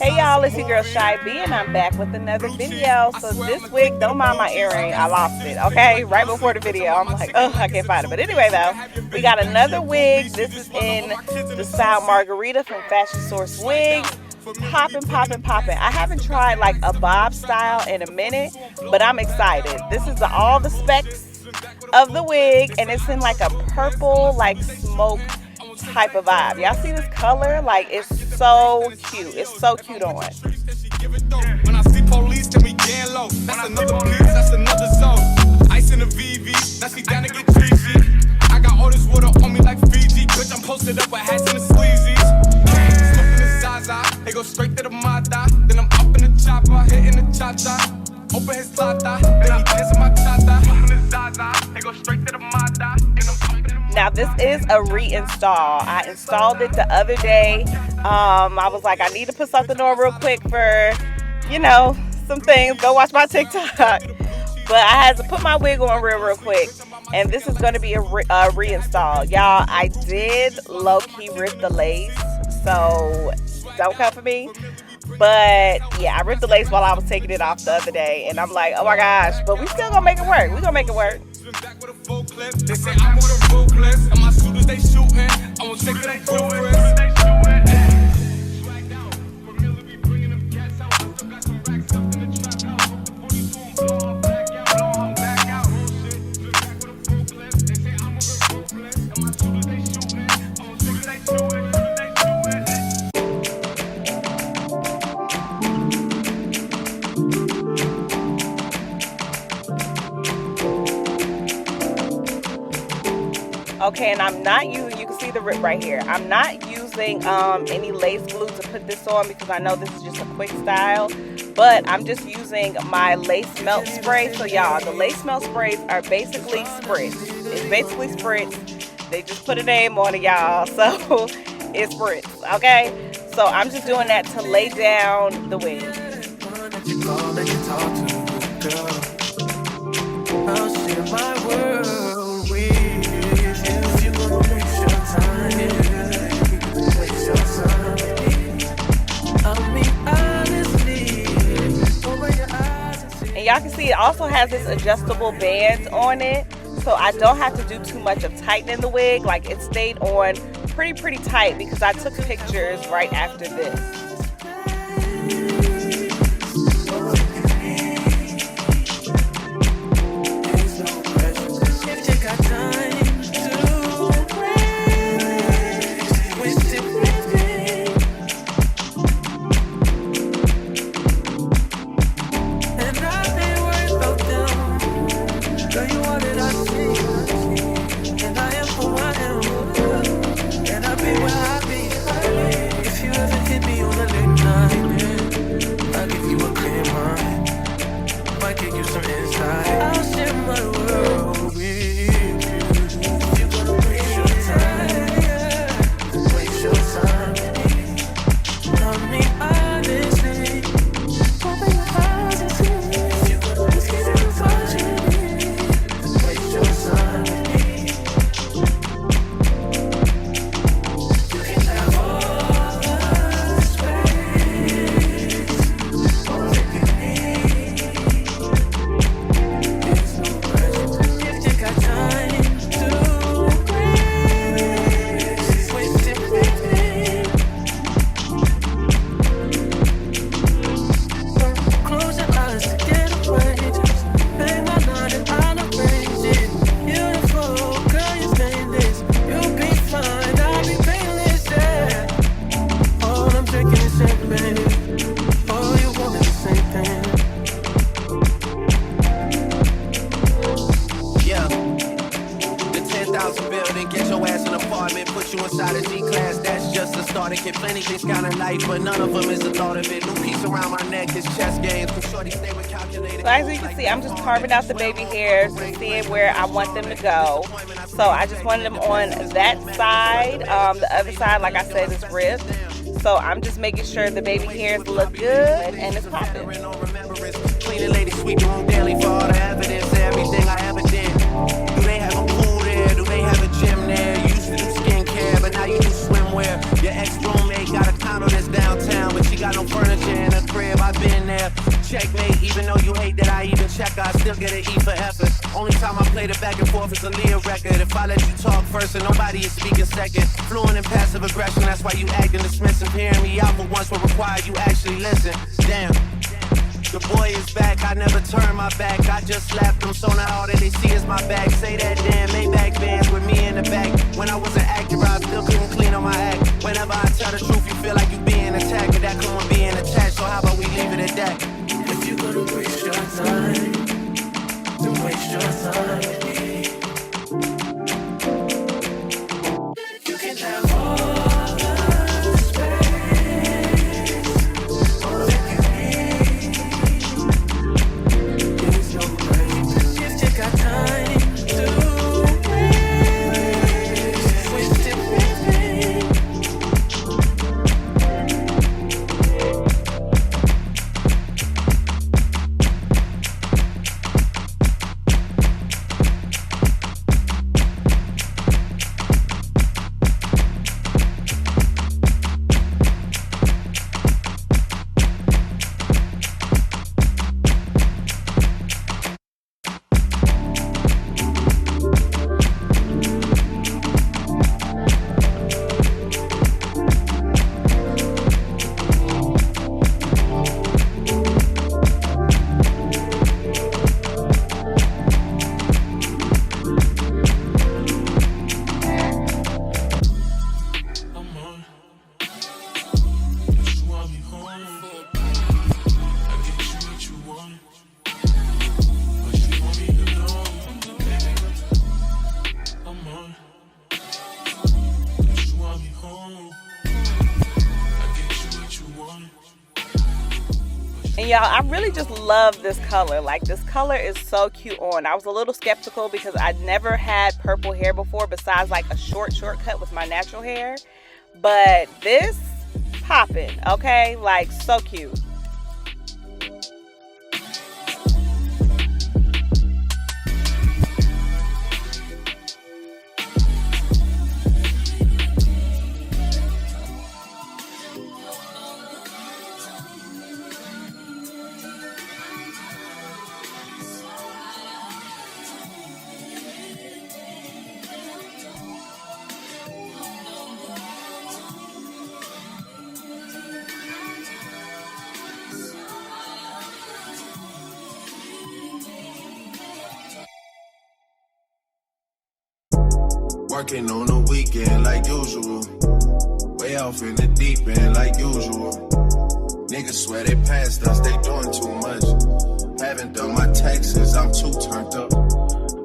Hey y'all, it's your girl Shai B, and I'm back with another video. So this wig, don't mind my earring, I lost it, okay? Right before the video, I'm like, oh, I can't find it. But anyway though, we got another wig. This is in the style Margarita from Fashion Source Wigs. Popping, popping, popping. I haven't tried like a bob style in a minute, but I'm excited. This is all the specs of the wig, and it's in like a purple, like smoke type of vibe. Y'all see this color? Like, it's so cute. It's so cute on. When I see police, tell me gang low. That's another piece, that's another zone. Ice in the VV, now she down to get treachy. I got all this water on me like Fiji. Bitch, I'm posted up with hats and the sleazies. Smoking the Zaza, they go straight to the Mata. Then I'm up in the chopper, hitting the cha-cha. Open his tata, then he dancing my tata. Smoking the Zaza, they go straight to the Mata. Now this is a reinstall. I installed it the other day. I was like, I need to put something on real quick for, you know, some things. Go watch my TikTok. But I had to put my wig on real quick. And this is going to be a reinstall. Y'all, I did low-key rip the lace. So don't come for me. But yeah, I ripped the lace while I was taking it off the other day. And I'm like, oh my gosh. But we still going to make it work. We're going to make it work. Back with a full clip. They say I'm with a ruthless. And my shooters, they shooting. I won't take it, they ruthless. Swagged out. Familiar be bringing them cats out. I still got some racks up in the trap house. The 42 blow them back out. Blow them back out. Bullshit. Back with a full clip. They say I'm with a ruthless. And my shooters, they shooting. I won't take it, they shooting. Okay, and I'm not using, you can see the rip right here. I'm not using any lace glue to put this on because I know this is just a quick style. But I'm just using my lace melt spray. So y'all, the lace melt sprays are basically spritz. It's basically spritz. They just put a name on it, y'all. So it's spritz, okay? So I'm just doing that to lay down the wig. I'll share my world with you. And y'all can see it also has this adjustable band on it, so I don't have to do too much of tightening the wig. Like, it stayed on pretty tight because I took pictures right after this. Plenty things kind of life, but none of them is the thought of it. New piece around my neck is chess games. Shorty stay with calculated. So as you can see, I'm just carving out the baby hairs and seeing where I want them to go. So I just wanted them on that side. The other side, like I said, is ripped. So I'm just making sure the baby hairs look good and it's popping. Cleaning lady sweep your room daily for all the evidence, everything I ever did. Do they have a pool there? Do they have a gym there? You used to do skincare, but now you do swimwear. Your ex-roommate got a condo that's downtown, but she got no furniture in the crib, I've been there. Checkmate, even though you hate that I even check, I still get an E for effort. Only time I play the back and forth is a Leah record. If I let you talk first and nobody is speaking second. Fluent in passive aggression, that's why you acting dismissive. Hearing me out for once will require you actually listen. Damn. The boy is back, I never turn my back. I just slapped him, so now all that they see is my back. Say that damn Maybach bands with me in the back. When I wasn't accurate, I still couldn't clean on my act. Whenever I tell the truth, you feel like you being attacked. And that come with being attached, so how about we leave it at that? If you're gonna waste your time, then waste your time with me. You can have all the space, all that you need. There's no way if you got time to waste it with me. And y'all, I really just love this color. Like, this color is so cute on. I was a little skeptical because I'd never had purple hair before besides like a short cut with my natural hair. But this popping, okay? Like, so cute. Working on the weekend like usual. Way off in the deep end like usual. Niggas swear they passed us, they doing too much. Haven't done my taxes, I'm too turned up.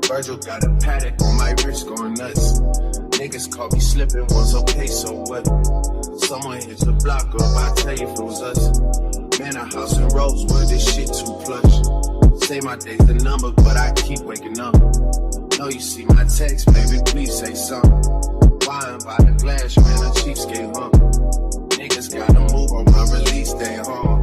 Virgil got a paddock on my wrist going nuts. Niggas caught me slipping once, okay, so what? Someone hit the block up, I tell you if it was us. Man, a house in Rosewood, this shit too plush. Say my day's the number, but I keep waking up. Know you see my text, baby, please say something. Wine by the glass, man, a cheapskate, huh? Niggas gotta move on my release day, huh?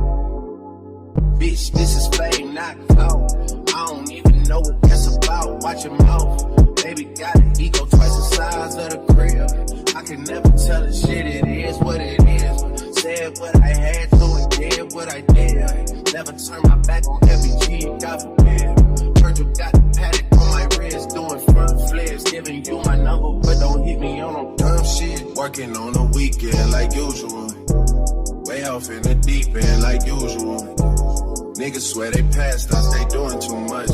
Bitch, this is fame, not clout. I don't even know what that's about. Watch your mouth. Baby got an ego twice the size of the crib. I can never tell a shit, it is what it is. Said what I had, so it did what I did. Never turn my back on every G, God forbid. Virgil got the paddock on my wrist, doing front flips. Giving you my number, but don't hit me on no dumb shit. Working on the weekend like usual. Way off in the deep end like usual. Niggas swear they passed us, they doing too much.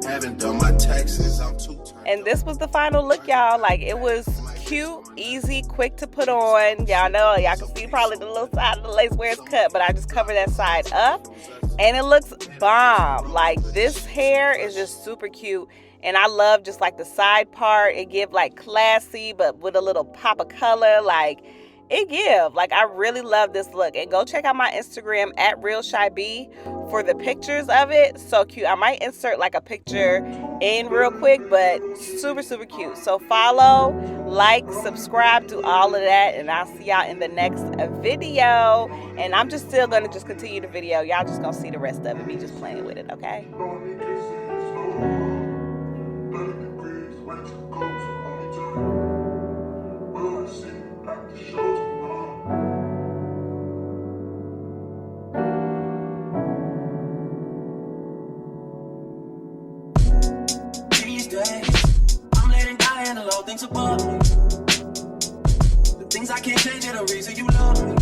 Haven't done my taxes, I'm too tired. And this was the final look, y'all. Like, it was cute, easy, quick to put on. Y'all know, y'all can see probably the little side of the lace where it's cut, but I just covered that side up. And it looks bomb. Like, this hair is just super cute. And I love just like the side part. It give like classy, but with a little pop of color. Like, it give. Like, I really love this look. And go check out my Instagram at RealShyB for the pictures of it. So cute. I might insert like a picture in real quick, but super, super cute. So follow, like, subscribe, do all of that. And I'll see y'all in the next video. And I'm just still going to just continue the video. Y'all just going to see the rest of it, me just playing with it, okay? things above me. The things I can't change are the reason you love me.